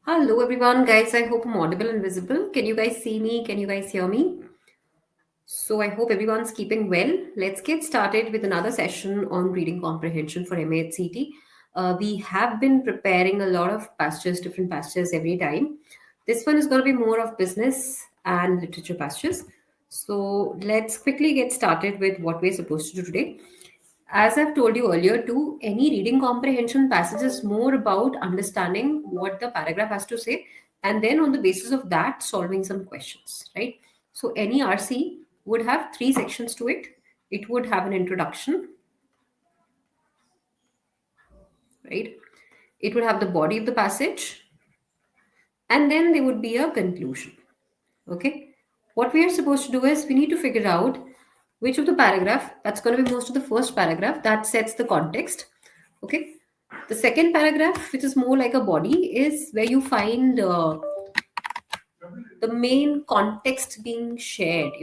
Hello everyone, guys. I hope I'm audible and visible. Can you guys see me? Can you guys hear me? So I hope everyone's keeping well. Let's get started with another session on reading comprehension for MA at CT. We have been preparing a lot of passages, different passages every time. This one is going to be more of business and literature passages. So let's quickly get started with what we're supposed to do today. As I've told you earlier, too, any reading comprehension passage is more about understanding what the paragraph has to say, and then on the basis of that, solving some questions, right? So, any RC would have three sections to it. It would have an introduction, right? It would have the body of the passage, and then there would be a conclusion. Okay. What we are supposed to do is we need to figure out which of the paragraph that's going to be most of the first paragraph that sets the context. Okay. The second paragraph, which is more like a body, is where you find the main context being shared,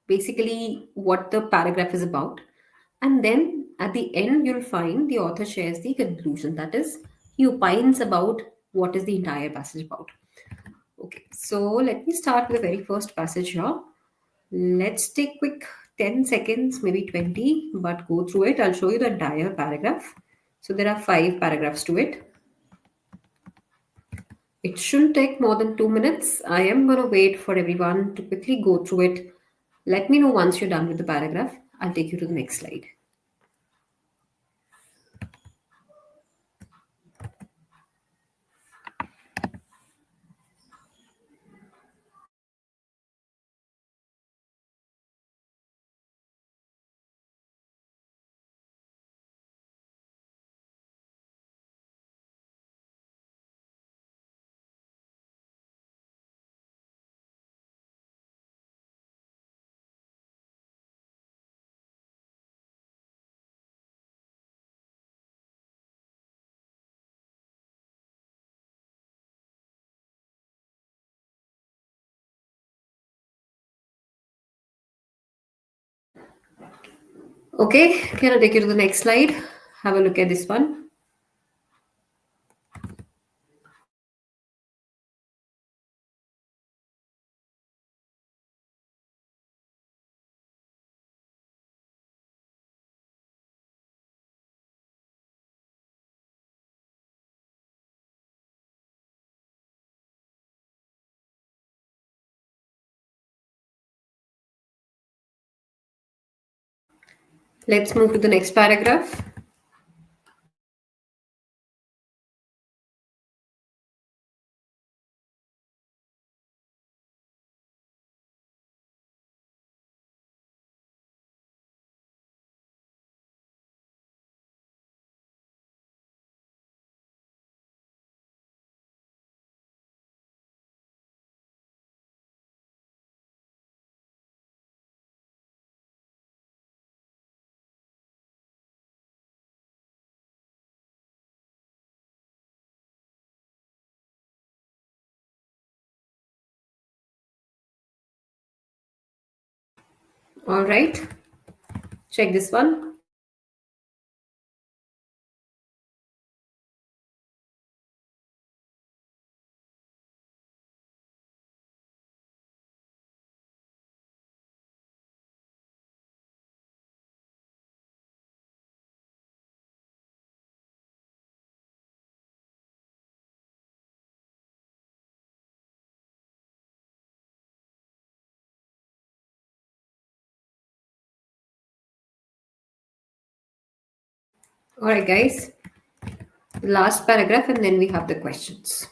basically what the paragraph is about. And then at the end, you'll find the author shares the conclusion. That is, he opines about what is the entire passage about. Okay, so let me start with the very first passage here. Let's take quick 10 seconds, maybe 20, but go through it. I'll show you the entire paragraph. So there are five paragraphs to it. It shouldn't take more than 2 minutes. I am going to wait for everyone to quickly go through it. Let me know once you're done with the paragraph. I'll take you to the next slide. Okay, can I take you to the next slide? Have a look at this one. Let's move to the next paragraph. All right, check this one. All right, guys. The last paragraph, and then we have the questions.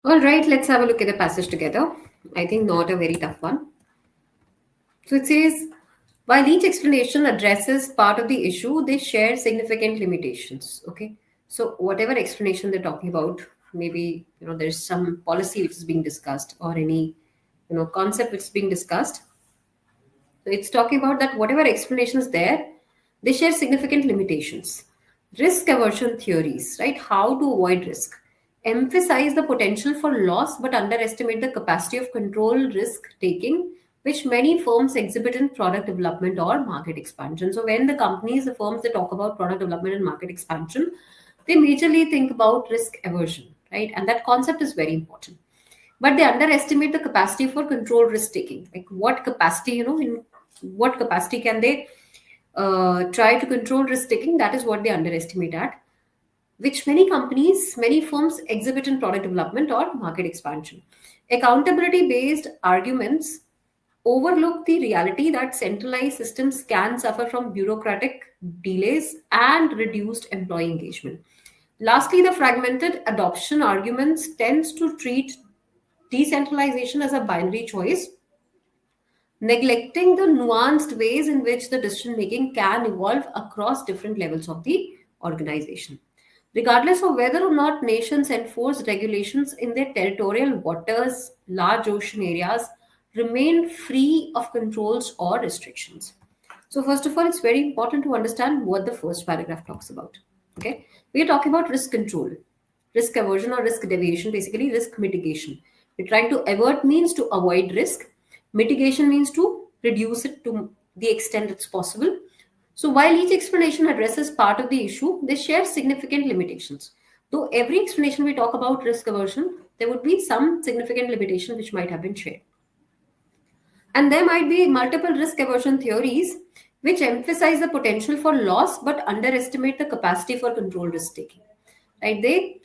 All right, let's have a look at the passage together. I think not a very tough one. So it says, while each explanation addresses part of the issue, they share significant limitations. Okay. So whatever explanation they're talking about, maybe there's some policy which is being discussed or any concept which is being discussed. So it's talking about that whatever explanation is there, they share significant limitations. Risk aversion theories, right? How to avoid risk. Emphasize the potential for loss but underestimate the capacity of control risk taking, which many firms exhibit in product development or market expansion. So when the companies, the firms, they talk about product development and market expansion, they majorly think about risk aversion, right? And that concept is very important, but they underestimate the capacity for control risk taking. Like what capacity, in what capacity can they try to control risk taking? That is what they underestimate at, which many companies, many firms exhibit in product development or market expansion. Accountability based arguments overlook the reality that centralized systems can suffer from bureaucratic delays and reduced employee engagement. Lastly, the fragmented adoption arguments tends to treat decentralization as a binary choice, neglecting the nuanced ways in which the decision making can evolve across different levels of the organization. Regardless of whether or not nations enforce regulations in their territorial waters, large ocean areas remain free of controls or restrictions. So, first of all, it's very important to understand what the first paragraph talks about. Okay, we are talking about risk control, risk aversion or risk deviation, basically risk mitigation. We're trying to avert means to avoid risk, mitigation means to reduce it to the extent it's possible. So while each explanation addresses part of the issue, they share significant limitations. Though every explanation we talk about risk aversion, there would be some significant limitation which might have been shared. And there might be multiple risk aversion theories which emphasize the potential for loss but underestimate the capacity for controlled risk taking. Right? They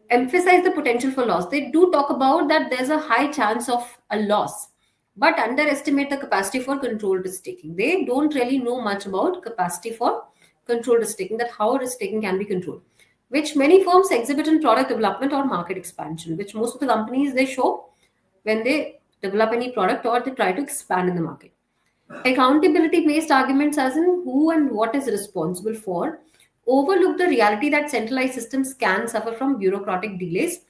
emphasize the potential for loss. They do talk about that there's a high chance of a loss, but underestimate the capacity for controlled risk taking. They don't really know much about capacity for controlled risk taking, that how risk taking can be controlled, which many firms exhibit in product development or market expansion, which most of the companies they show when they develop any product or they try to expand in the market. Accountability based arguments, as in who and what is responsible for, overlook the reality that centralized systems can suffer from bureaucratic delays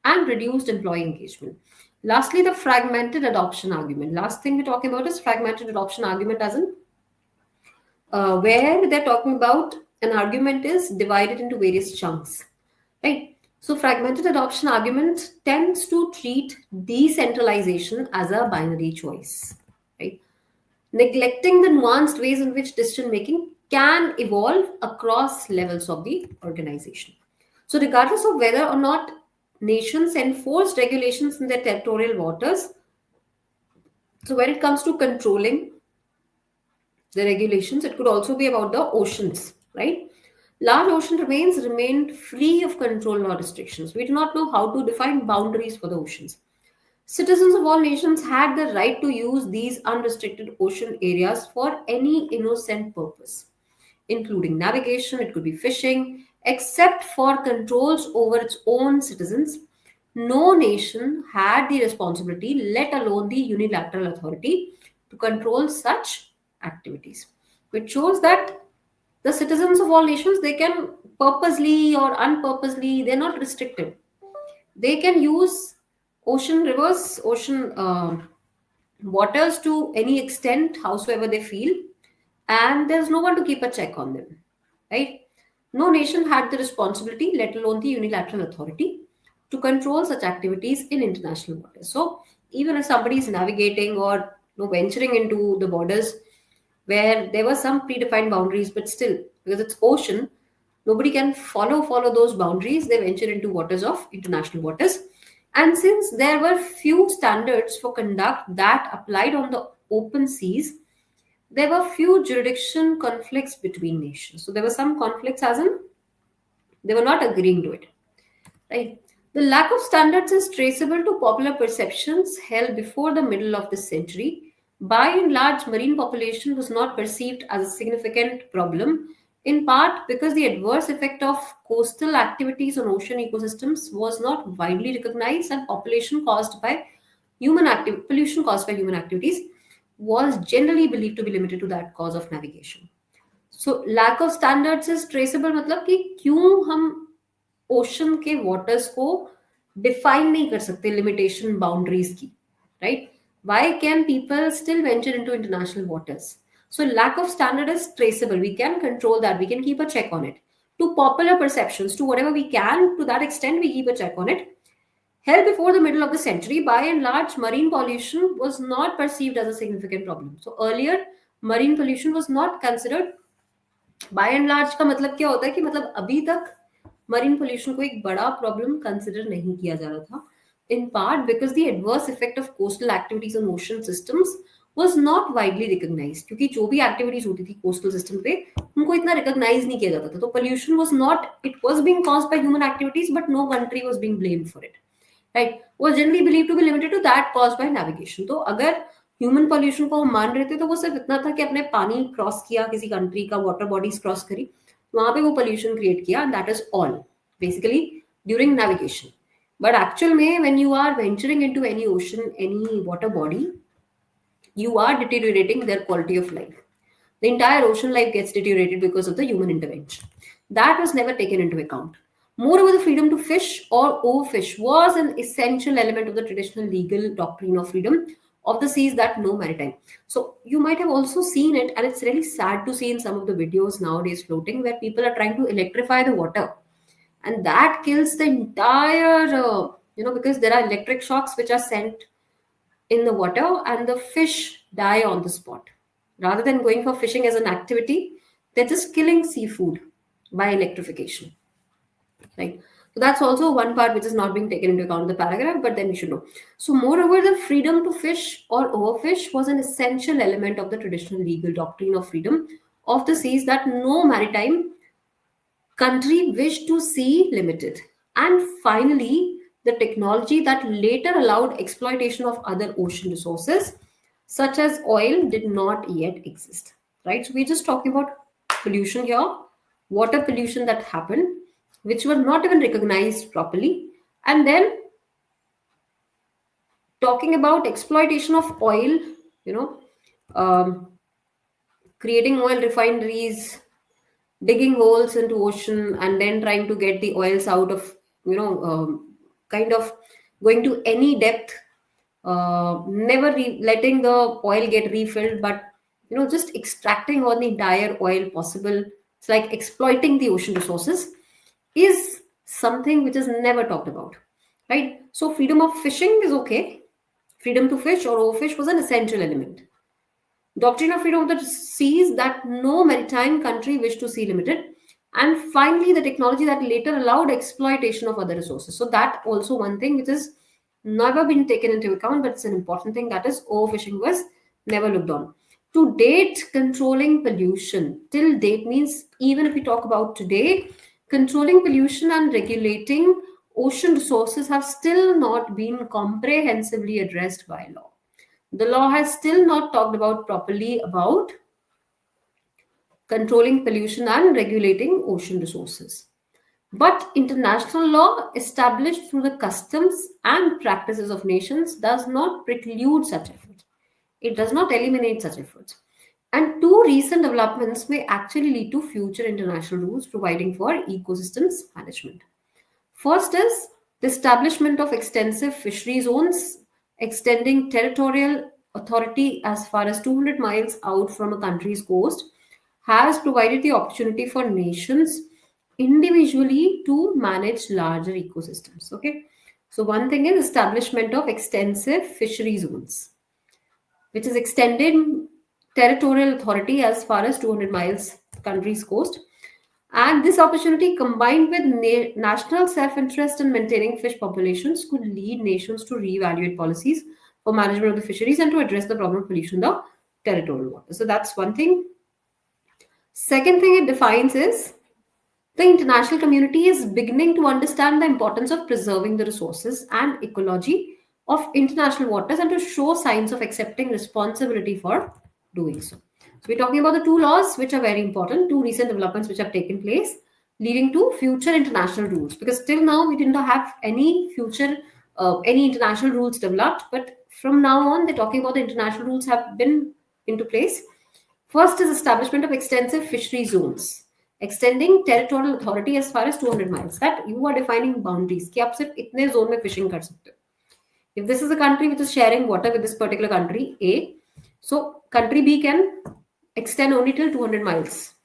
and reduced employee engagement. Lastly, the fragmented adoption argument. Last thing we're talking about is fragmented adoption argument, as in where they're talking about an argument is divided into various chunks, right? So, fragmented adoption argument tends to treat decentralization as a binary choice, right? Neglecting the nuanced ways in which decision making can evolve across levels of the organization. So, regardless of whether or not nations enforce regulations in their territorial waters, so when it comes to controlling the regulations, it could also be about the oceans, right? Large ocean domains remained free of control or restrictions. We do not know how to define boundaries for the oceans. Citizens of all nations had the right to use these unrestricted ocean areas for any innocent purpose, including navigation, it could be fishing, except for controls over its own citizens. No nation had the responsibility, let alone the unilateral authority, to control such activities, which shows that the citizens of all nations, they can purposely or unpurposely, they're not restricted. They can use ocean rivers, ocean waters to any extent, howsoever they feel, and there's no one to keep a check on them, right? No nation had the responsibility, let alone the unilateral authority, to control such activities in international waters. So, even if somebody is navigating or venturing into the borders where there were some predefined boundaries, but still, because it's ocean, nobody can follow those boundaries. They venture into waters of international waters. And since there were few standards for conduct that applied on the open seas, there were few jurisdiction conflicts between nations. So there were some conflicts, as in they were not agreeing to it, right? The lack of standards is traceable to popular perceptions held before the middle of the century. By and large, marine population was not perceived as a significant problem in part because the adverse effect of coastal activities on ocean ecosystems was not widely recognized, and pollution caused by human activities was generally believed to be limited to that cause of navigation. So lack of standards is traceable, मतलब कि क्यों हम ocean के waters को define नहीं कर सकते limitation boundaries की, right? Why can people still venture into international waters? So lack of standard is traceable. We can control that. We can keep a check on it. To popular perceptions, to whatever we can, to that extent, we keep a check on it. Hell, before the middle of the century, by and large, marine pollution was not perceived as a significant problem. So earlier, marine pollution was not considered. By and large का मतलब क्या होता है कि मतलब अभी तक marine pollution को एक बड़ा प्रॉब्लम कंसिडर नहीं किया जा रहा था, in part because the adverse effect of coastal activities on ocean systems was not widely recognized, क्योंकि जो भी एक्टिविटीज होती थी कोस्टल सिस्टम पे उनको इतना रिकॉग्नाइज नहीं किया जाता था. तो pollution was not, it was being caused by human activities but no country was being blamed for it, right? Was generally believed to be limited to that caused by navigation. तो अगर human pollution को हम मान रहे थे तो वो सिर्फ इतना था कि अपने पानी क्रॉस किया, किसी कंट्री का वाटर बॉडीज क्रॉस करी, वहां पे वो पोल्यूशन क्रिएट किया, that is all basically during navigation. But actual में when you are venturing into any ocean, any water body, you are deteriorating their quality of life. The entire ocean life gets deteriorated because of the human intervention. That was never taken into account. Moreover, the freedom to fish or overfish was an essential element of the traditional legal doctrine of freedom of the seas that know maritime. So you might have also seen it, and it's really sad to see in some of the videos nowadays floating where people are trying to electrify the water, and that kills the entire, because there are electric shocks which are sent in the water and the fish die on the spot. Rather than going for fishing as an activity, they're just killing seafood by electrification, right? So that's also one part which is not being taken into account in the paragraph, but then we should know. So moreover, the freedom to fish or overfish was an essential element of the traditional legal doctrine of freedom of the seas that no maritime country wished to see limited. And finally, the technology that later allowed exploitation of other ocean resources, such as oil, did not yet exist, right? So we're just talking about pollution here, water pollution that happened, which were not even recognized properly. And then talking about exploitation of oil, creating oil refineries, digging holes into ocean, and then trying to get the oils out of, kind of going to any depth, never letting the oil get refilled, but just extracting all the entire oil possible. It's like exploiting the ocean resources is something which is never talked about, right? So freedom of fishing is okay. Freedom to fish or overfish was an essential element. Doctrine of freedom of the seas that no maritime country wished to see limited. And finally, the technology that later allowed exploitation of other resources. So that also one thing which is never been taken into account, but it's an important thing, that is overfishing was never looked on. To date, controlling pollution, till date means even if we talk about today, controlling pollution and regulating ocean resources have still not been comprehensively addressed by law. The law has still not talked about properly about controlling pollution and regulating ocean resources. But international law established through the customs and practices of nations does not preclude such efforts. It does not eliminate such efforts. And two recent developments may actually lead to future international rules providing for ecosystems management. First is the establishment of extensive fishery zones extending territorial authority as far as 200 miles out from a country's coast has provided the opportunity for nations individually to manage larger ecosystems. Okay, so one thing is establishment of extensive fishery zones, which is extending territorial authority as far as 200 miles country's coast. And this opportunity, combined with national self-interest in maintaining fish populations, could lead nations to reevaluate policies for management of the fisheries and to address the problem of pollution in the territorial water. So that's one thing. Second thing it defines is the international community is beginning to understand the importance of preserving the resources and ecology of international waters and to show signs of accepting responsibility for doing so. We're talking about the two laws which are very important, two recent developments which have taken place, leading to future international rules. Because till now we didn't have any future, any international rules developed, but from now on, they're talking about the international rules have been into place. First is establishment of extensive fishery zones, extending territorial authority as far as 200 miles. That you are defining boundaries कि आप सिर्फ इतने zone में fishing कर सकते हो. If this is a country which is sharing water with this particular country A, so country B can extend only till 200 miles,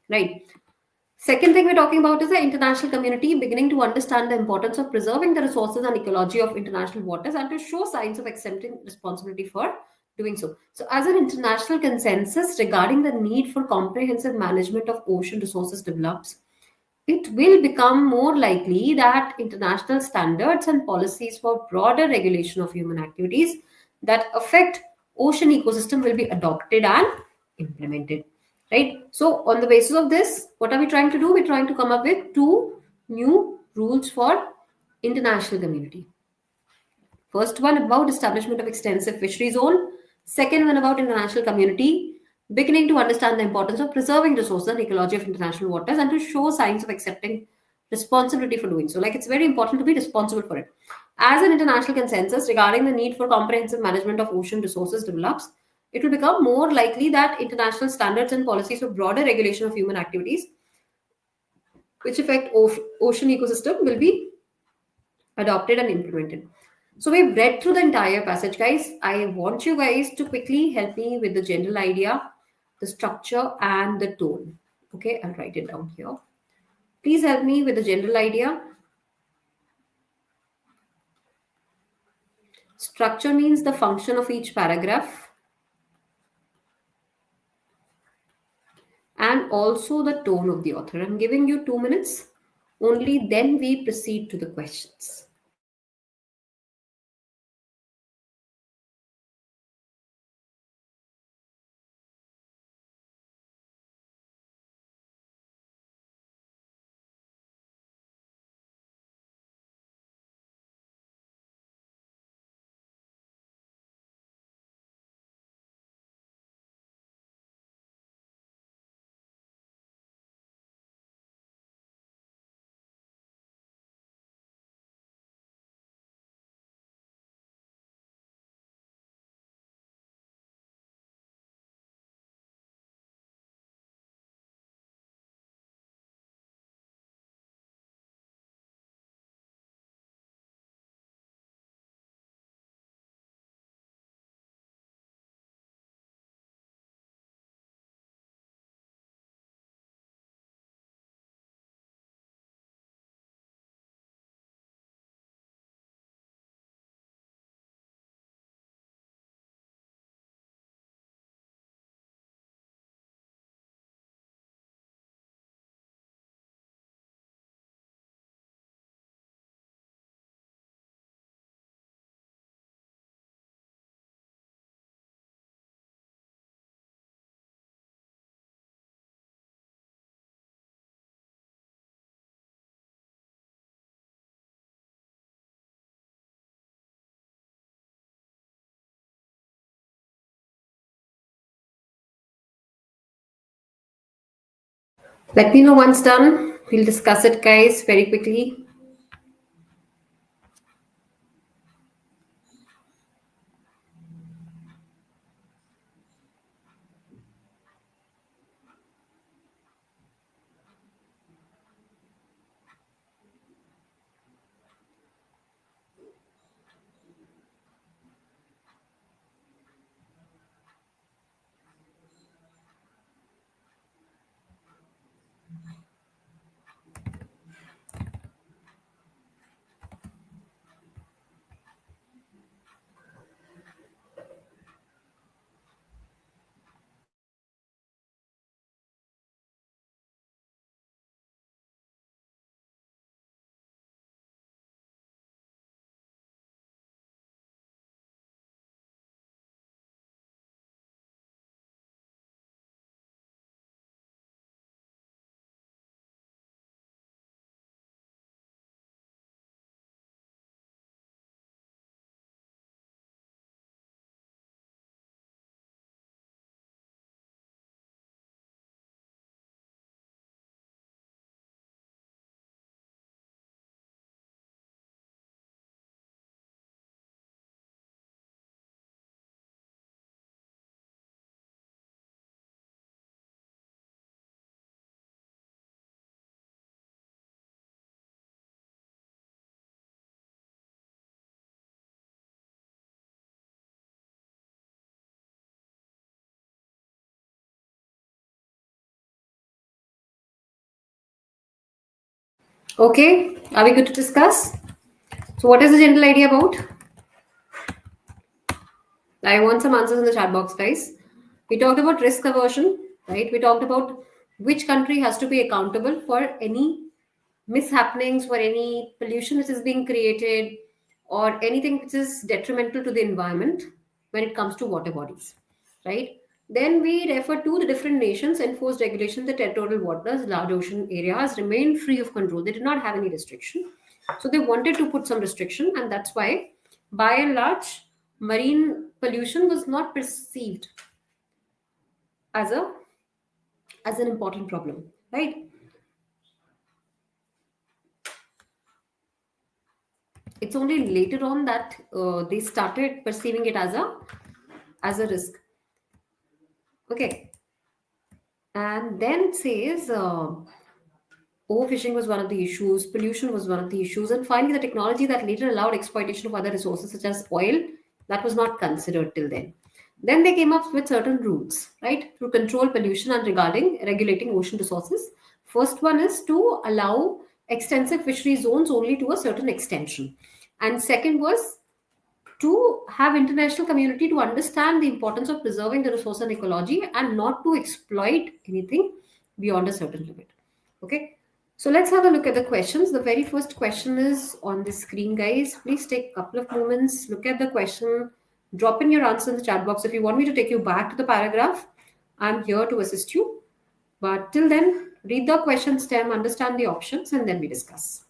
right? Second thing we're talking about is the international community beginning to understand the importance of preserving the resources and ecology of international waters and to show signs of accepting responsibility for doing so. So, as an international consensus regarding the need for comprehensive management of ocean resources develops, it will become more likely that international standards and policies for broader regulation of human activities that affect ocean ecosystem will be adopted and implemented, right? So on the basis of this, what are we trying to do? We're trying to come up with two new rules for international community. First one about establishment of extensive fishery zone. Second one about international community beginning to understand the importance of preserving resources and ecology of international waters and to show signs of accepting responsibility for doing so. Like it's very important to be responsible for it. As an international consensus regarding the need for comprehensive management of ocean resources develops, it will become more likely that international standards and policies for broader regulation of human activities which affect ocean ecosystem will be adopted and implemented. So we've read through the entire passage, guys. I want you guys to quickly help me with the general idea, the structure, and the tone. Okay, I'll write it down here. Please help me with the general idea. Structure means the function of each paragraph and also the tone of the author. I'm giving you 2 minutes. Only then we proceed to the questions. Let me know once done. We'll discuss it, guys, very quickly. Okay, are we good to discuss? So, what is the general idea about? I want some answers in the chat box, guys. We talked about risk aversion, right? We talked about which country has to be accountable for any mishappenings, for any pollution which is being created, or anything which is detrimental to the environment when it comes to water bodies, right? Then we refer to the different nations enforced regulation. The territorial waters, large ocean areas remained free of control. They did not have any restriction. So they wanted to put some restriction, and that's why, by and large, marine pollution was not perceived as a as an important problem, right? It's only later on that they started perceiving it as a risk. Okay, and then it says overfishing was one of the issues, pollution was one of the issues, and finally the technology that later allowed exploitation of other resources such as oil, that was not considered till then. Then they came up with certain rules, right, to control pollution and regarding regulating ocean resources. First one is to allow extensive fishery zones only to a certain extension, and second was to have international community to understand the importance of preserving the resource and ecology and not to exploit anything beyond a certain limit. Okay, so let's have a look at the questions. The very first question is on the screen, guys. Please take a couple of moments, look at the question, drop in your answer in the chat box. If you want me to take you back to the paragraph, I'm here to assist you, but till then, read the question stem, understand the options, and then we discuss.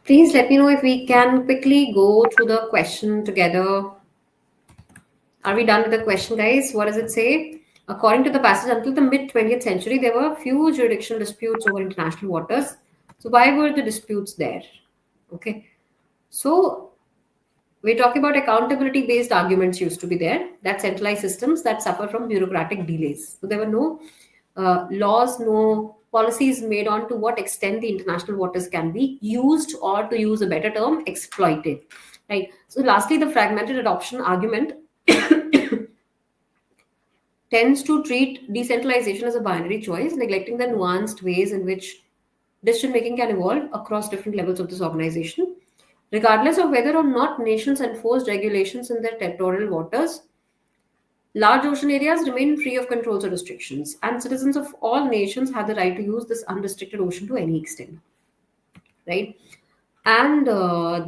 Please let me know if we can quickly go through the question together. Are we done with the question, guys? What does it say? According to the passage, until the mid 20th century, there were few jurisdictional disputes over international waters. So, why were the disputes there? Okay. So, we're talking about accountability based arguments used to be there, that centralized systems that suffer from bureaucratic delays. So, there were no laws, no policies made on to what extent the international waters can be used, or to use a better term, exploited. Right. So, lastly, the fragmented adoption argument tends to treat decentralization as a binary choice, neglecting the nuanced ways in which decision making can evolve across different levels of this organization. Regardless of whether or not nations enforce regulations in their territorial waters, large ocean areas remain free of controls or restrictions, and citizens of all nations have the right to use this unrestricted ocean to any extent. Right? And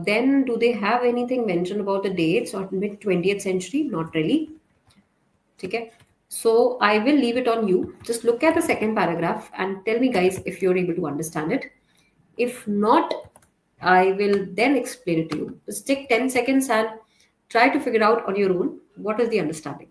then, do they have anything mentioned about the dates or mid 20th century? Not really. Okay. So I will leave it on you. Just look at the second paragraph and tell me, guys, if you're able to understand it. If not, I will then explain it to you. Just take 10 seconds and try to figure out on your own what is the understanding.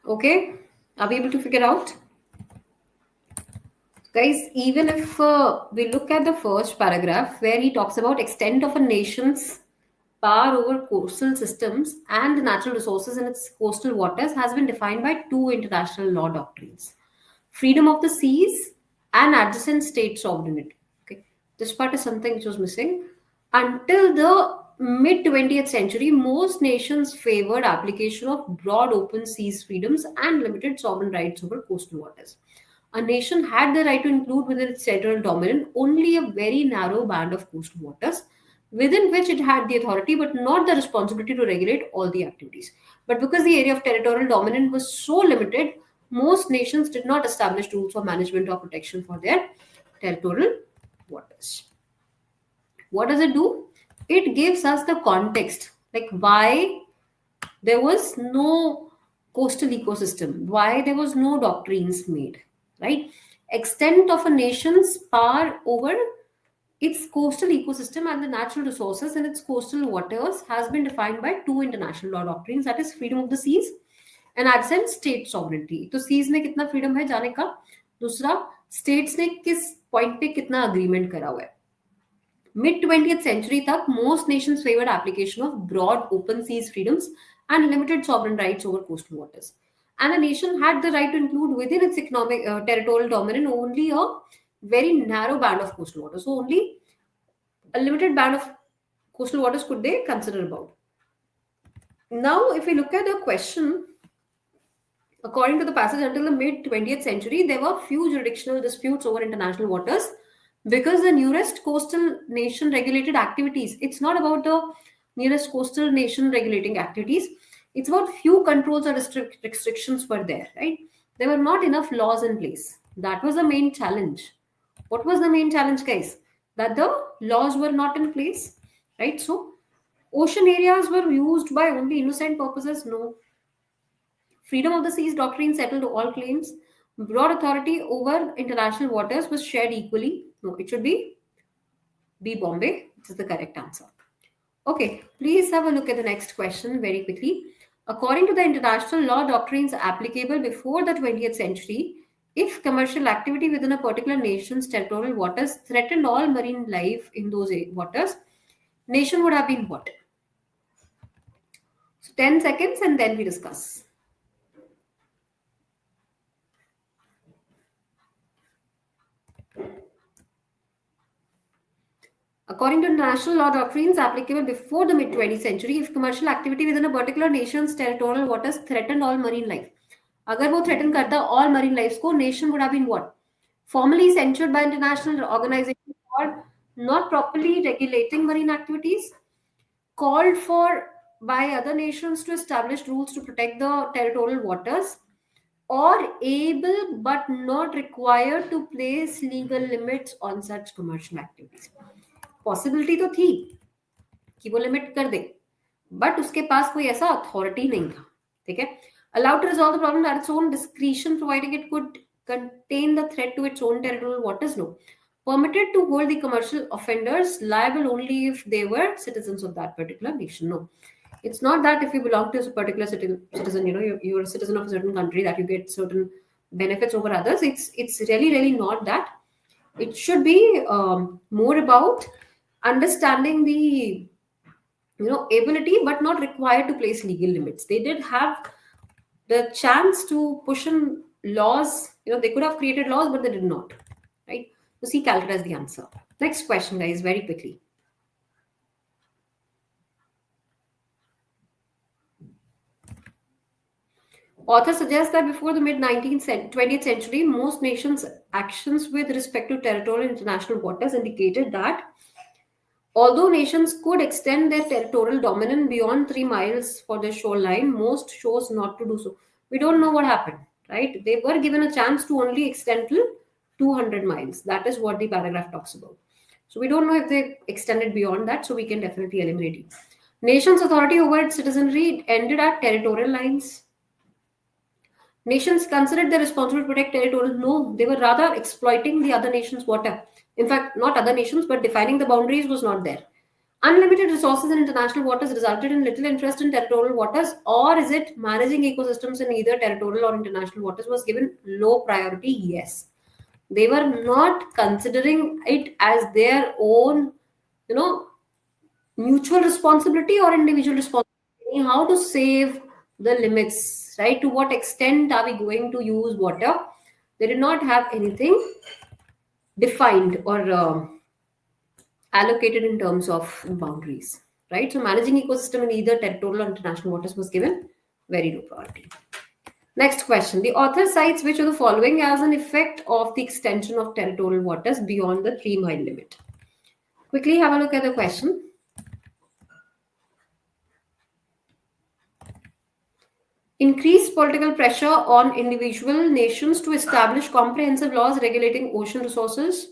Okay, are we able to figure out? Guys, even if we look at the first paragraph where he talks about extent of a nation's power over coastal systems and the natural resources in its coastal waters has been defined by two international law doctrines: freedom of the seas and adjacent state sovereignty. Okay, this part is something which was missing. Until the mid 20th century, most nations favored application of broad open seas freedoms and limited sovereign rights over coastal waters. A nation had the right to include within its territorial domain only a very narrow band of coastal waters within which it had the authority but not the responsibility to regulate all the activities. But because the area of territorial dominance was so limited, most nations did not establish rules for management or protection for their territorial waters. What does it do? It gives us the context, like why there was no coastal ecosystem, why there was no doctrines made, right? Extent of a nation's power over its coastal ecosystem and the natural resources in its coastal waters has been defined by two international law doctrines, that is freedom of the seas and adjacent state sovereignty. तो seas में कितना freedom है जाने का, दूसरा states ने किस point पे कितना agreement करा हुआ है. Mid 20th century तक most nations favored application of broad open seas freedoms and limited sovereign rights over coastal waters. And a nation had the right to include within its economic territorial domain only a very narrow band of coastal waters. So only a limited band of coastal waters could they consider about. Now, if we look at the question, according to the passage, until the mid 20th century, there were few jurisdictional disputes over international waters because the nearest coastal nation regulated activities. It's not about the nearest coastal nation regulating activities. It's about few controls or restrictions were there, right? There were not enough laws in place. That was the main challenge. What was the main challenge, guys? That the laws were not in place, right? So, ocean areas were used by only innocent purposes. No. Freedom of the seas doctrine settled all claims. Broad authority over international waters was shared equally. No, it should be B. Bombay. This is the correct answer. Okay, please have a look at the next question very quickly. According to the international law doctrines applicable before the 20th century, if commercial activity within a particular nation's territorial waters threatened all marine life in those waters, nation would have been what? So 10 seconds and then we discuss. According to national law doctrines applicable before the mid 20th century, if commercial activity within a particular nation's territorial waters threatened all marine life, अगर वो threaten करता all marine lives को, nation would have been what? Formally censured by international organizations for not properly regulating marine activities, called for by other nations to establish rules to protect the territorial waters, or able but not required to place legal limits on such commercial activities. Possibility तो थी कि वो limit कर दे, but उसके पास कोई ऐसा authority नहीं था. ठीक है. Allowed to resolve the problem at its own discretion, providing it could contain the threat to its own territorial waters. No. Permitted to hold the commercial offenders liable only if they were citizens of that particular nation. No. It's not that if you belong to a particular citizen, you're a citizen of a certain country, that you get certain benefits over others. It's really not that. It should be more about understanding the ability but not required to place legal limits. They did have the chance to push in laws. They could have created laws, but they did not, right? So C, Calcutta is the answer. Next question, guys, very quickly. Author suggests that before the mid 20th century, most nations' actions with respect to territorial international waters indicated that although nations could extend their territorial dominance beyond 3 miles for their shoreline, most chose not to do so. We don't know what happened, right? They were given a chance to only extend till 200 miles. That is what the paragraph talks about. So we don't know if they extended beyond that, so we can definitely eliminate it. Nations' authority over its citizenry ended at territorial lines. Nations considered their responsibility to protect territorial. No, they were rather exploiting the other nation's water. In fact, not other nations, but defining the boundaries was not there. Unlimited resources in international waters resulted in little interest in territorial waters, or is it managing ecosystems in either territorial or international waters was given low priority? Yes. They were not considering it as their own, you know, mutual responsibility or individual responsibility, how to save the limits, right? To what extent are we going to use water? They did not have anything defined or allocated in terms of boundaries, right? So managing ecosystem in either territorial or international waters was given very low priority. Next question. The author cites which of the following as an effect of the extension of territorial waters beyond the 3 mile limit? Quickly have a look at the question. Increased political pressure on individual nations to establish comprehensive laws regulating ocean resources?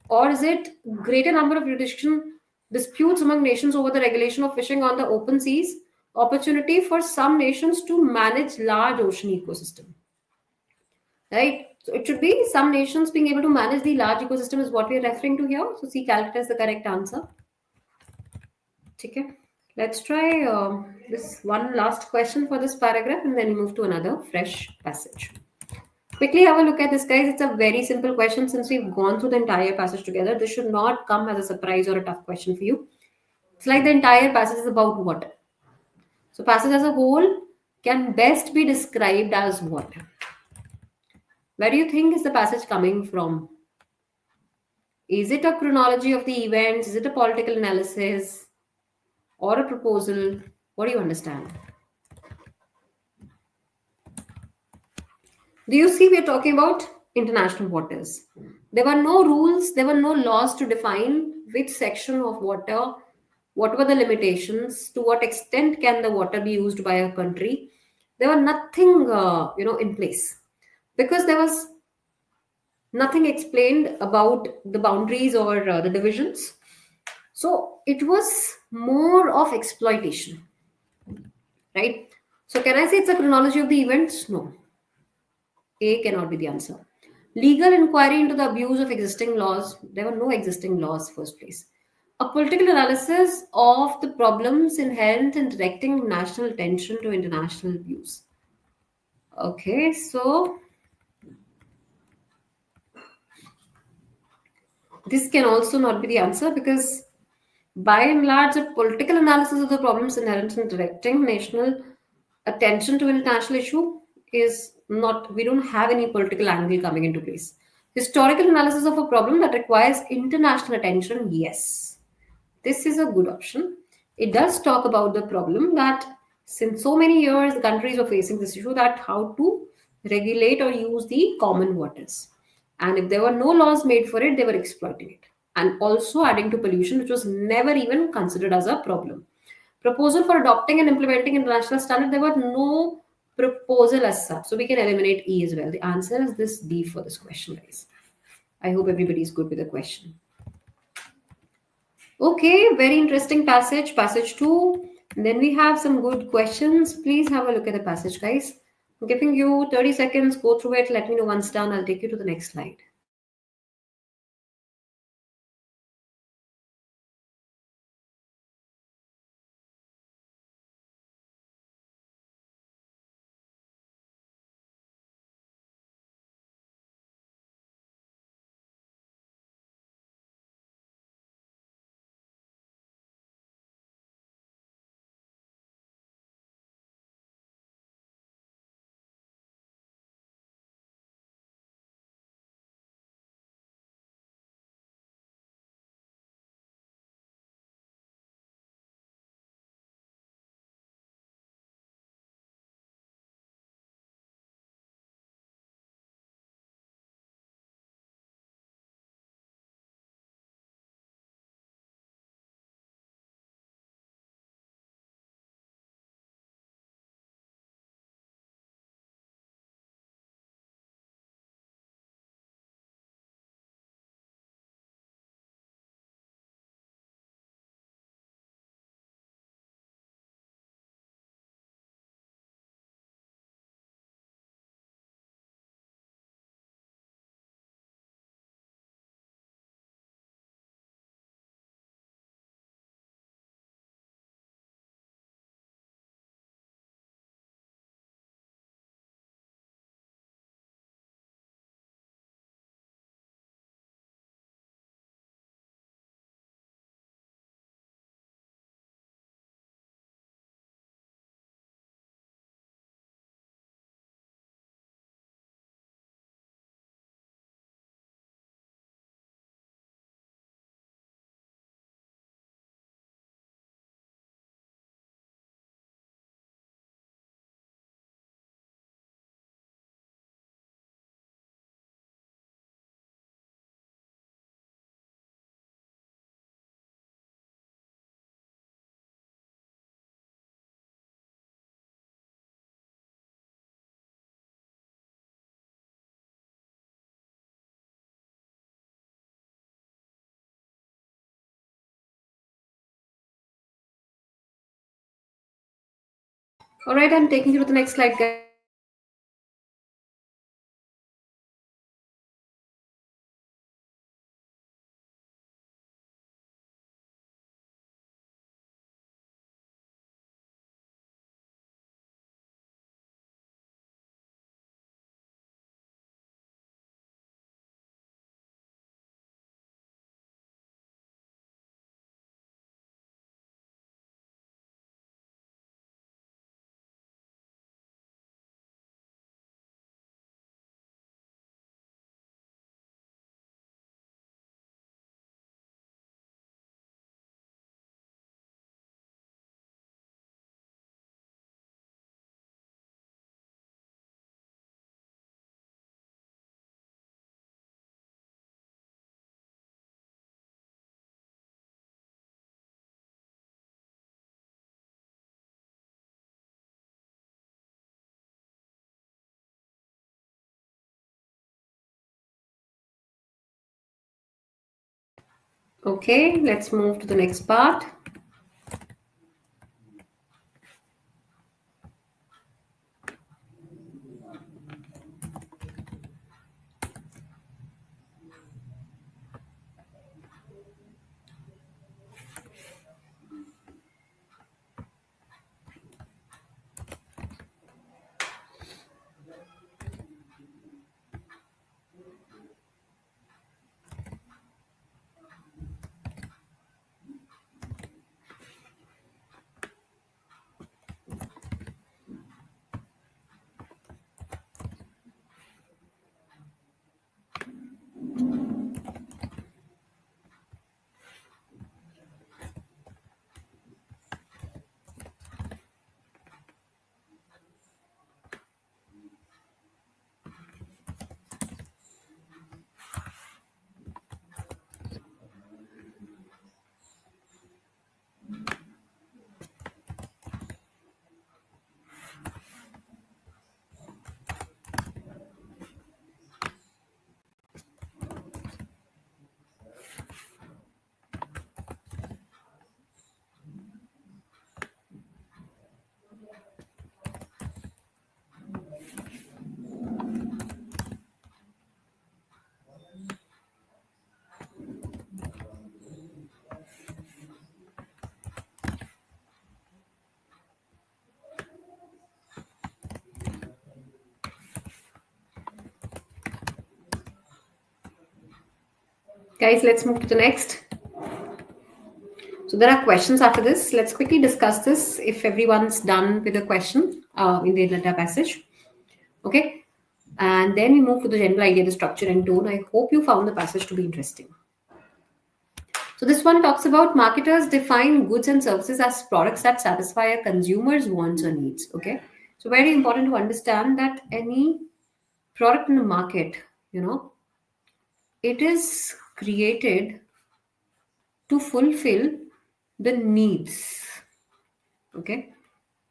Or is it greater number of jurisdiction disputes among nations over the regulation of fishing on the open seas? Opportunity for some nations to manage large ocean ecosystem. Right? So it should be some nations being able to manage the large ecosystem is what we are referring to here. So C calculate is the correct answer. Okay. Let's try this one last question for this paragraph and then we move to another fresh passage. Quickly have a look at this, guys. It's a very simple question since we've gone through the entire passage together. This should not come as a surprise or a tough question for you. It's like the entire passage is about water. So, passage as a whole can best be described as water. Where do you think is the passage coming from? Is it a chronology of the events? Is it a political analysis or a proposal? What do you understand? Do you see we're talking about international waters? There were no rules, there were no laws to define which section of water, what were the limitations, to what extent can the water be used by a country. There were nothing, in place because there was nothing explained about the boundaries or the divisions. So it was more of exploitation, right? So can I say it's a chronology of the events? No. A cannot be the answer. Legal inquiry into the abuse of existing laws. There were no existing laws first place. A political analysis of the problems inherent in directing national attention to international abuse. Okay, so this can also not be the answer because by and large, a political analysis of the problems inherent in directing national attention to international issue is not, we don't have any political angle coming into place. Historical analysis of a problem that requires international attention, yes. This is a good option. It does talk about the problem that since so many years the countries were facing this issue that how to regulate or use the common waters. And if there were no laws made for it, they were exploiting it. And also adding to pollution, which was never even considered as a problem. Proposal for adopting and implementing international standard, there were no proposal as such. So we can eliminate E as well. The answer is this D for this question, guys. I hope everybody is good with the question. Okay, very interesting passage, passage 2. And then we have some good questions. Please have a look at the passage, guys. I'm giving you 30 seconds, go through it, let me know once done. I'll take you to the next slide. All right, I'm taking you to the next slide, guys. This is the question that you guys have asked. Okay, let's move to the next part. Guys, let's move to the next. So there are questions after this. Let's quickly discuss this if everyone's done with the question in the data passage. Okay. And then we move to the general idea, the structure and tone. I hope you found the passage to be interesting. So this one talks about marketers define goods and services as products that satisfy a consumer's wants or needs. Okay. So very important to understand that any product in the market, it is created to fulfill the needs. Okay.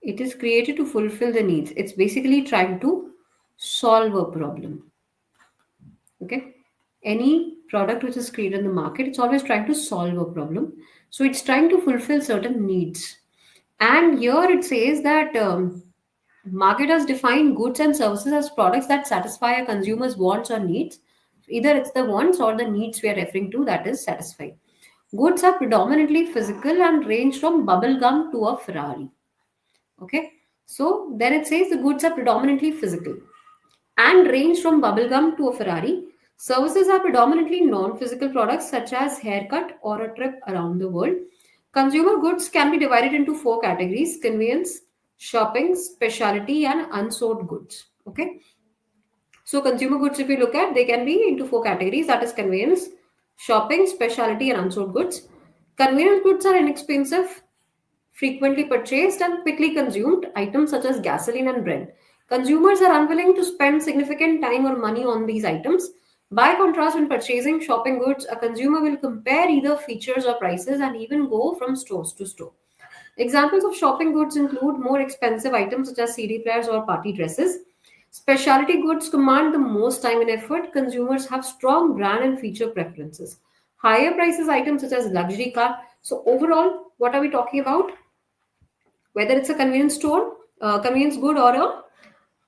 It is created to fulfill the needs. It's basically trying to solve a problem. Okay. Any product which is created in the market, it's always trying to solve a problem. So it's trying to fulfill certain needs. And here it says that marketers define goods and services as products that satisfy a consumer's wants or needs. Either it's the wants or the needs we are referring to that is satisfied. Goods are predominantly physical and range from bubble gum to a Ferrari. Okay. So then it says the goods are predominantly physical and range from bubblegum to a Ferrari. Services are predominantly non-physical products such as haircut or a trip around the world. Consumer goods can be divided into four categories: convenience, shopping, specialty, and unsold goods. Okay. So consumer goods, if you look at, they can be into four categories, that is convenience, shopping, specialty, and unsold goods. Convenience goods are inexpensive, frequently purchased and quickly consumed items such as gasoline and bread. Consumers are unwilling to spend significant time or money on these items. By contrast, when purchasing shopping goods, a consumer will compare either features or prices and even go from stores to store. Examples of shopping goods include more expensive items such as CD players or party dresses. Specialty goods command the most time and effort. Consumers have strong brand and feature preferences. Higher prices items such as luxury car. So overall, what are we talking about? Whether it's a convenience store Convenience good or a,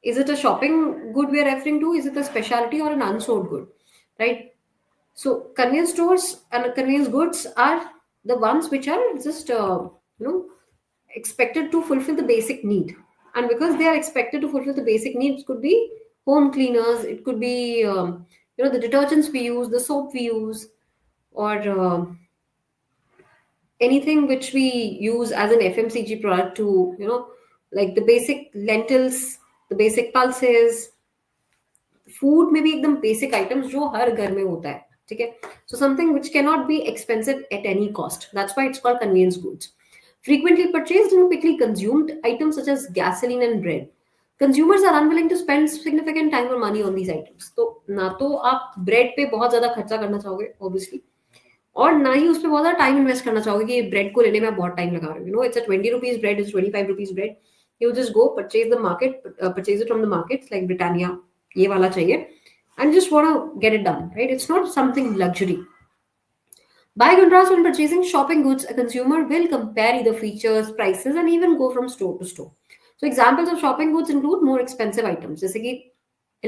is it a shopping good we are referring to? Is it a specialty or an unsold good? Right? So convenience stores and convenience goods are the ones which are just you know expected to fulfill the basic need. And because they are expected to fulfill the basic needs, could be home cleaners, it could be the detergents we use, the soap we use, or anything which we use as an FMCG product to, like the basic lentils, the basic pulses, food में भी एकदम basic items जो हर घर में होता है. ठीक है. So something which cannot be expensive at any cost. That's why it's called convenience goods. Frequently purchased and quickly consumed items such as gasoline and bread. Consumers are unwilling to spend significant time or money on these items. तो ना तो आप bread पे बहुत ज्यादा खर्चा करना चाहोगे ऑब्वियसली, और ना ही उस पर बहुत ज्यादा टाइम इन्वेस्ट करना चाहोगे कि ये ब्रेड को लेने में आप बहुत टाइम लगा रहे हो. It's a 20 rupees bread, it's 25 rupees bread. You just go purchase the market, purchase it from the market like Britannia, ये वाला चाहिए, and just want to get it done, right? It's not something luxury. By contrast, when purchasing shopping goods, a consumer will compare either features, prices, and even go from store to store. So examples of shopping goods include more expensive items, जैसे कि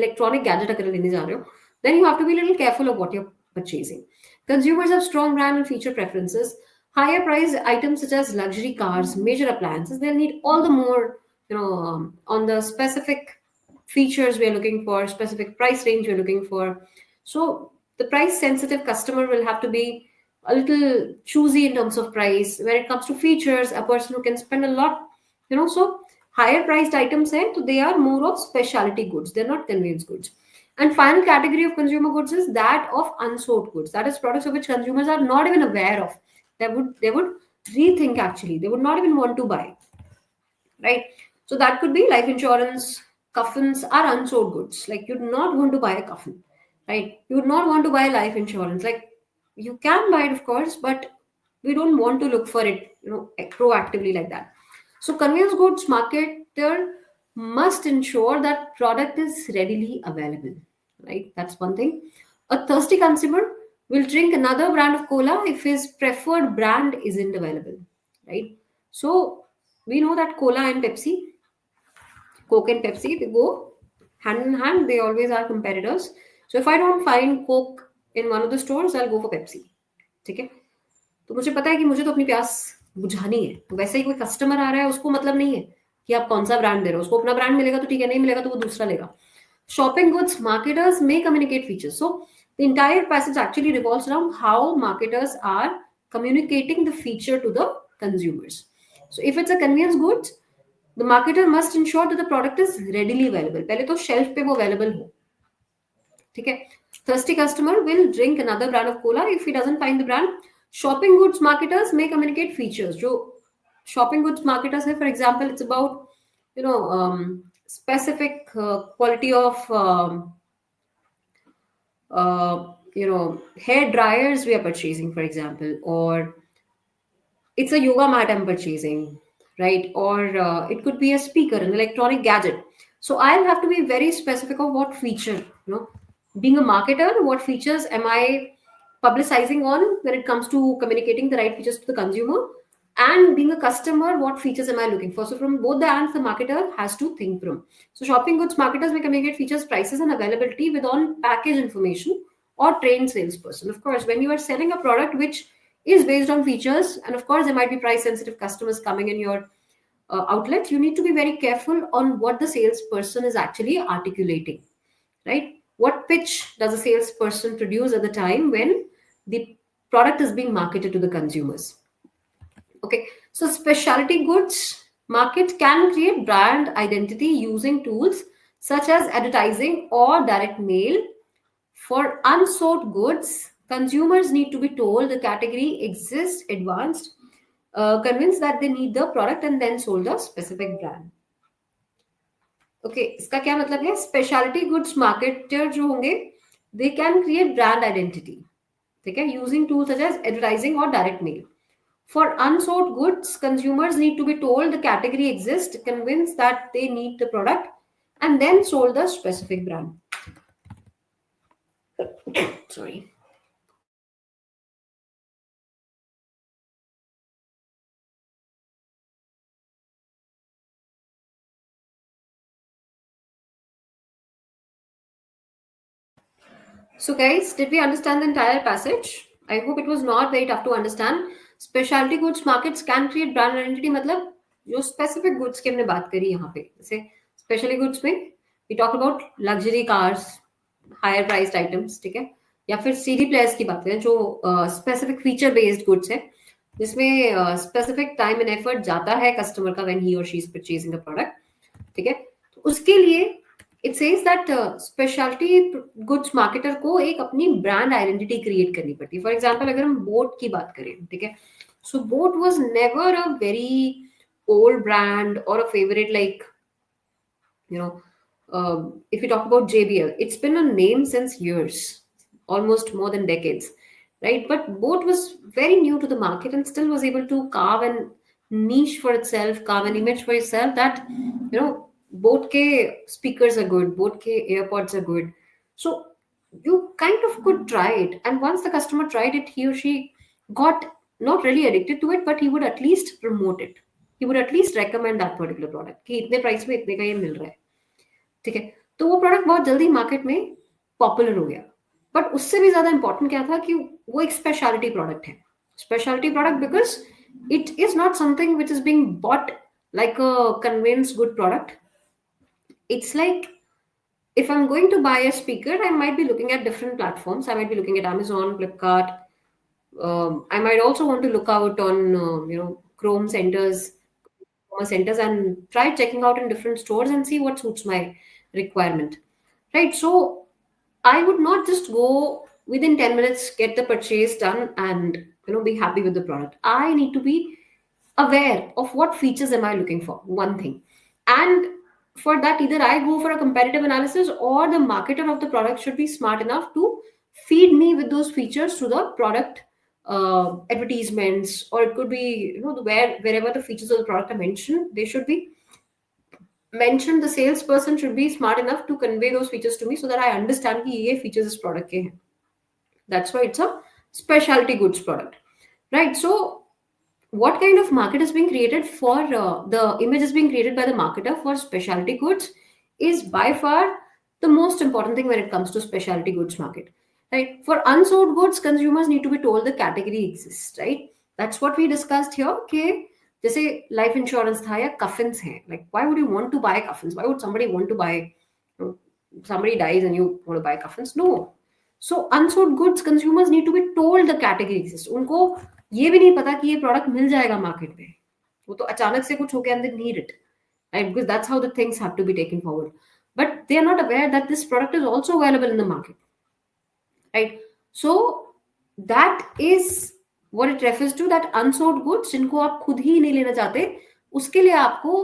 electronic gadget अगर लेने जा रहे हो, then you have to be a little careful of what you're purchasing. Consumers have strong brand and feature preferences. Higher priced items such as luxury cars, major appliances, they'll need all the more, on the specific features we're looking for, specific price range we're looking for. So the price sensitive customer will have to be a little choosy in terms of price. When it comes to features, a person who can spend a lot, so higher priced items hai, so they are more of specialty goods. They're not convenience goods. And final category of consumer goods is that of unsold goods. That is products of which consumers are not even aware of. They would rethink actually. They would not even want to buy. Right? So that could be life insurance. Coffins are unsold goods. Like you'd not want to buy a coffin, right? You would not want to buy life insurance. Like you can buy it, of course, but we don't want to look for it, proactively like that. So convenience goods marketer must ensure that product is readily available, right? That's one thing. A thirsty consumer will drink another brand of cola if his preferred brand isn't available, right? So we know that cola and Pepsi, Coke and Pepsi, they go hand in hand. They always are competitors. So if I don't find Coke in one of the stores, I'll go for Pepsi. ठीक है. तो मुझे पता है कि मुझे तो अपनी प्यास बुझानी है. तो वैसे ही कोई कस्टमर आ रहा है, उसको मतलब नहीं है कि आप कौन सा ब्रांड दे रहे हो. उसको अपना ब्रांड मिलेगा तो ठीक है, नहीं मिलेगा तो वो दूसरा लेगा. Shopping goods marketers may communicate features. So the entire passage actually revolves around how marketers are communicating the feature to the consumers. So if it's a convenience good, the marketer must ensure that the product is readily available. पहले तो shelf पे वो available हो. ठीक है. Thirsty customer will drink another brand of cola if he doesn't find the brand. Shopping goods marketers may communicate features. जो shopping goods marketers है, for example, it's about specific quality of hair dryers we are purchasing, for example, or it's a yoga mat I'm purchasing, right? Or it could be a speaker, an electronic gadget. So I'll have to be very specific of what feature, being a marketer, what features am I publicizing on when it comes to communicating the right features to the consumer, and being a customer, what features am I looking for? So from both the ends, the marketer has to think from. So shopping goods marketers may communicate features, prices, and availability with on package information or trained salesperson. Of course, when you are selling a product which is based on features, and of course there might be price sensitive customers coming in your outlet, you need to be very careful on what the salesperson is actually articulating, right? What pitch does a salesperson produce at the time when the product is being marketed to the consumers? Okay, so specialty goods market can create brand identity using tools such as advertising or direct mail. For unsold goods, consumers need to be told the category exists, advanced, convinced that they need the product, and then sold a specific brand. Okay, इसका क्या मतलब है? Speciality goods marketer जो होंगे, they can create brand identity, ठीक है, using tools such as advertising और direct mail. For unsold goods, consumers need to be told the category exists, convinced that they need the product, and then sold the specific brand. Sorry. So, guys, did we understand the entire passage? I hope it was not very tough to understand. Specialty goods markets can create brand identity. मतलब जो specific goods की हमने बात करी यहाँ पे, जैसे specialty goods में we talk about luxury cars, higher priced items, ठीक है? या फिर CD players की बात करें जो specific feature based goods है, जिसमें specific time and effort जाता है customer का when he or she is purchasing a product, ठीक है? तो उसके लिए it says that speciality goods marketer को एक अपनी ब्रांड आइडेंटिटी क्रिएट करनी पड़ती है. फॉर एग्जांपल अगर हम बोट की बात करें, ठीक है, so boat was never a very old brand और a favourite like you know if you talk about JBL, it's been a name since years, almost more than decades, right? But boat was very new to the market and still was able to carve an niche for itself, carve an image for itself that boat ke speakers are good, boat ke airpods are good. So you kind of could try it, and once the customer tried it, he or she got not really addicted to it, but he would at least promote it. He would at least recommend that particular product कि इतने price में इतने का ये मिल रहा है, ठीक है. तो वो प्रोडक्ट बहुत जल्दी मार्केट में पॉपुलर हो गया. बट उससे भी ज्यादा इंपॉर्टेंट क्या था कि वो एक स्पेशलिटी प्रोडक्ट है. Speciality product because it is not something which is being bot like a conveyance good product. It's like if I'm going to buy a speaker, I might be looking at different platforms. I might be looking at Amazon, Flipkart. I might also want to look out on Chrome centers, commerce centers, and try checking out in different stores and see what suits my requirement. Right. So I would not just go within 10 minutes, get the purchase done, and be happy with the product. I need to be aware of what features am I looking for. One thing. And for that, either I go for a comparative analysis or the marketer of the product should be smart enough to feed me with those features to the product advertisements, or it could be wherever the features of the product are mentioned, they should be mentioned. The salesperson should be smart enough to convey those features to me so that I understand कि ये features इस product के हैं. That's why it's a specialty goods product, right? So what kind of market is being created for the image is being created by the marketer for specialty goods is by far the most important thing when it comes to specialty goods market, right? For unsold goods, consumers need to be told the category exists, right? That's what we discussed here. Okay, जैसे life insurance था या कफिन्स हैं, like why would you want to buy coffins? Why would somebody want to buy, somebody dies and you want to buy coffins? No. So unsold goods, consumers need to be told the category exists. उनको ये भी नहीं पता कि ये product मिल जाएगा market में, वो तो अचानक से कुछ हो गया and they need it, right? Because that's how the things have to be taken forward. But they are not aware that this product is also available in the market, right? So that is what it refers to, that unsold goods जिनको आप खुद ही नहीं लेना चाहते, उसके लिए आपको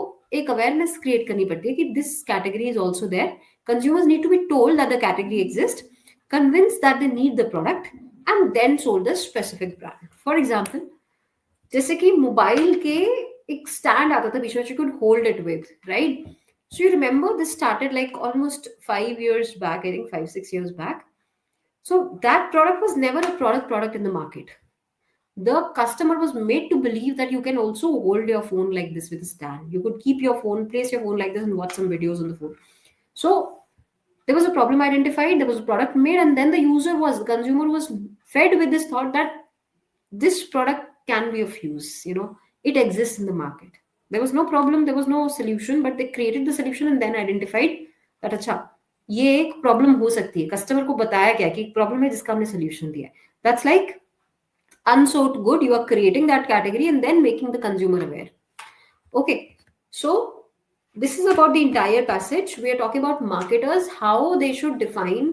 एक अवेयरनेस क्रिएट करनी पड़ती है कि this category is also there. Consumers need to be told that the category exist, convinced that they need the product, and then sold the specific brand. For example, जैसे कि मोबाइल के एक stand आता था बीच में, you could hold it with, right? So you remember this started like almost 5 years back, I think 5-6 years back. So that product was never a product in the market. The customer was made to believe that you can also hold your phone like this with a stand. You could keep your phone, place your phone like this and watch some videos on the phone. So there was a problem identified, there was a product made, and then the consumer was fed with this thought that this product can be of use, it exists in the market. There was no problem, there was no solution, but they created the solution and then identified that अच्छा ये एक problem हो सकती है. Customer को बताया गया कि एक प्रॉब्लम है जिसका हमने सोल्यूशन दिया है. That's like unsold good. You are creating that category and then making the consumer aware. Okay, so this is about the entire passage. We are talking about marketers, how they should define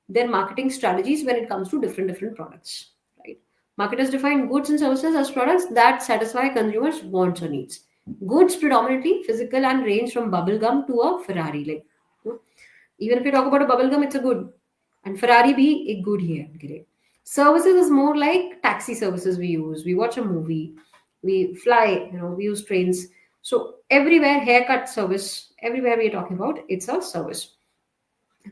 their marketing strategies when it comes to different products, right? Marketers define goods and services as products that satisfy consumers' wants or needs. Goods predominantly physical and range from bubble gum to a Ferrari. Like even if you talk about a bubble gum, it's a good, and Ferrari be a good here. Okay. Services is more like taxi services we use. We watch a movie, we fly, we use trains. So everywhere, haircut service, everywhere we are talking about, it's a service.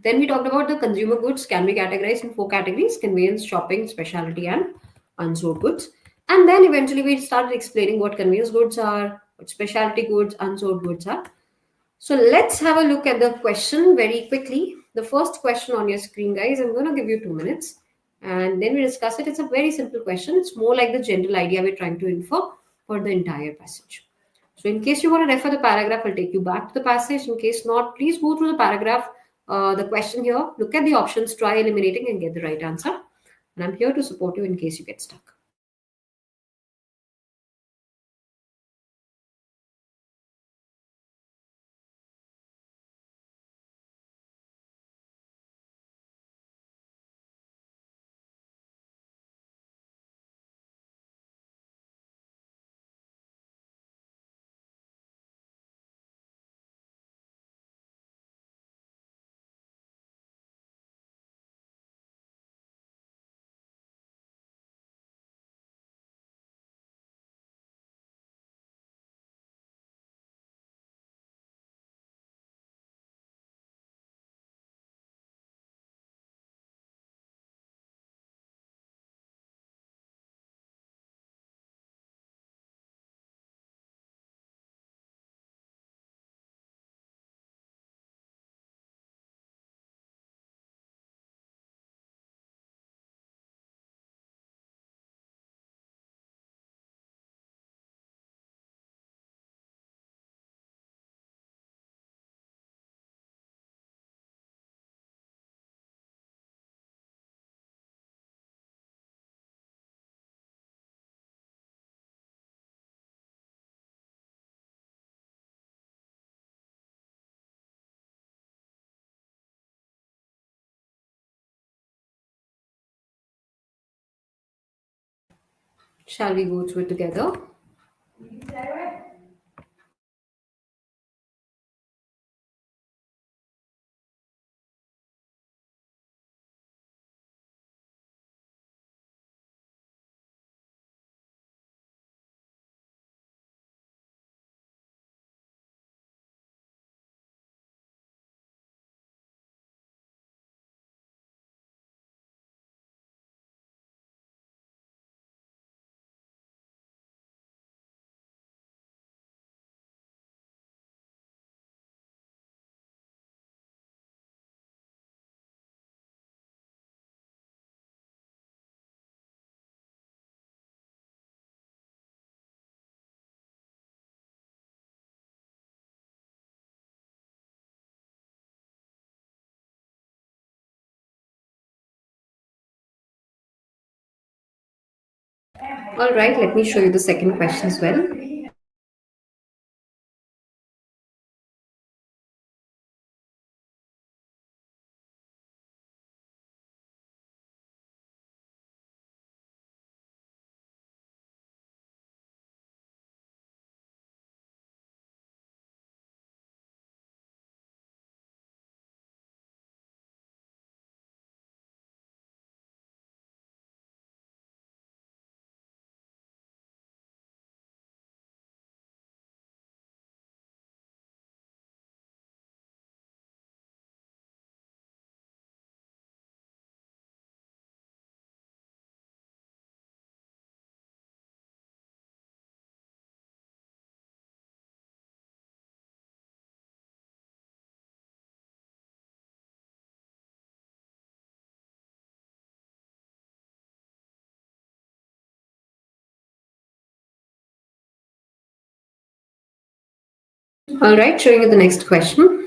Then we talked about the consumer goods can be categorized in 4 categories: convenience, shopping, specialty, and unsold goods. And then eventually we started explaining what convenience goods are, what specialty goods, unsold goods are. So let's have a look at the question very quickly. The first question on your screen, guys, I'm going to give you 2 minutes and then we discuss it. It's a very simple question. It's more like the general idea we're trying to infer for the entire passage. So, in case you want to refer the paragraph, I'll take you back to the passage. In case not, please go through the paragraph, the question here, look at the options, try eliminating, and get the right answer. And I'm here to support you in case you get stuck. Shall we go through it together? All right, let me show you the second question as well. All right, showing you the next question.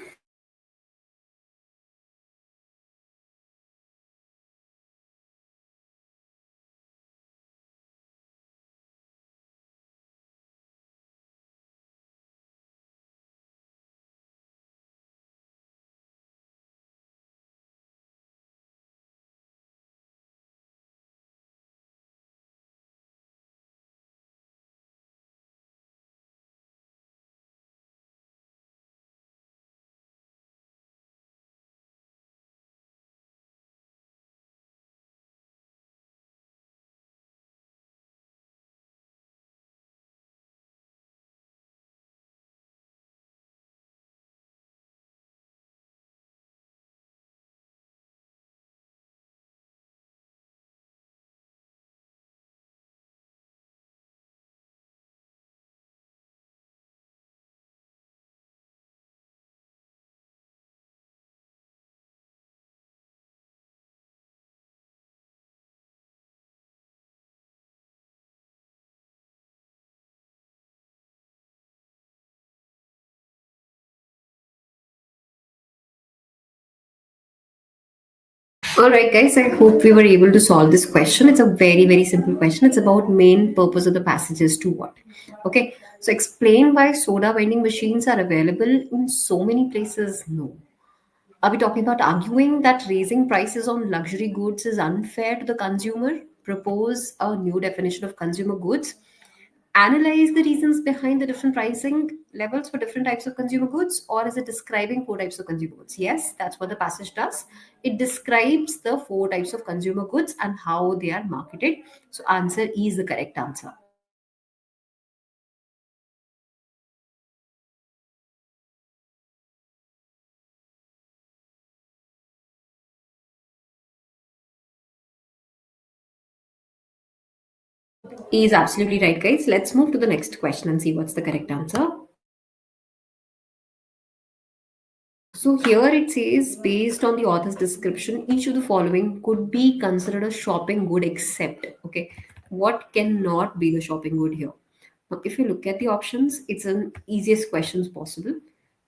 All right, guys, I hope we were able to solve this question. It's a very, very simple question. It's about main purpose of the passages to what? Okay, so explain why soda vending machines are available in so many places. No. Are we talking about arguing that raising prices on luxury goods is unfair to the consumer? Propose a new definition of consumer goods? Analyze the reasons behind the different pricing levels for different types of consumer goods, or is it describing four types of consumer goods? Yes, that's what the passage does. It describes the four types of consumer goods and how they are marketed. So answer E is the correct answer. E is absolutely right, guys. Let's move to the next question and see what's the correct answer. So here it says, based on the author's description, each of the following could be considered a shopping good except, okay, what cannot be the shopping good here? Now, if you look at the options, it's an easiest questions possible,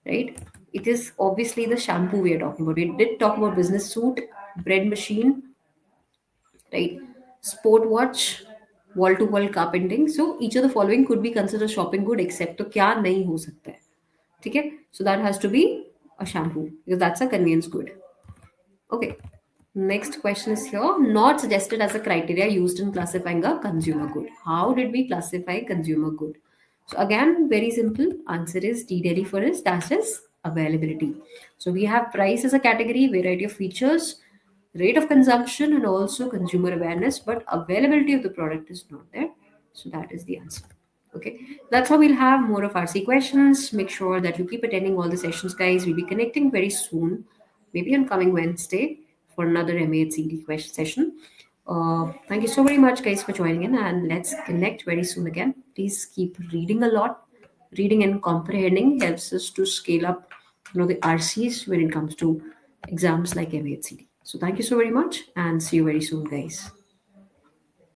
right? It is obviously the shampoo we are talking about. We did talk about business suit, bread machine, right? Sport watch, wall to wall carpenting. So each of the following could be considered shopping good except तो क्या नहीं हो सकता है, ठीक है? So that has to be a shampoo because that's a convenience good. Okay. Next question is here. Not suggested as a criteria used in classifying a consumer good. How did we classify consumer good? So again, very simple. Answer is D Delhi for us. That is availability. So we have price as a category, variety of features, rate of consumption, and also consumer awareness. But availability of the product is not there. So that is the answer. Okay, that's how we'll have more of RC questions. Make sure that you keep attending all the sessions, guys. We'll be connecting very soon, maybe on coming Wednesday for another MAH CET question session. Thank you so very much, guys, for joining in, and let's connect very soon again. Please keep reading a lot. Reading and comprehending helps us to scale up, the RCs when it comes to exams like MAH CET. So thank you so very much, and see you very soon, guys.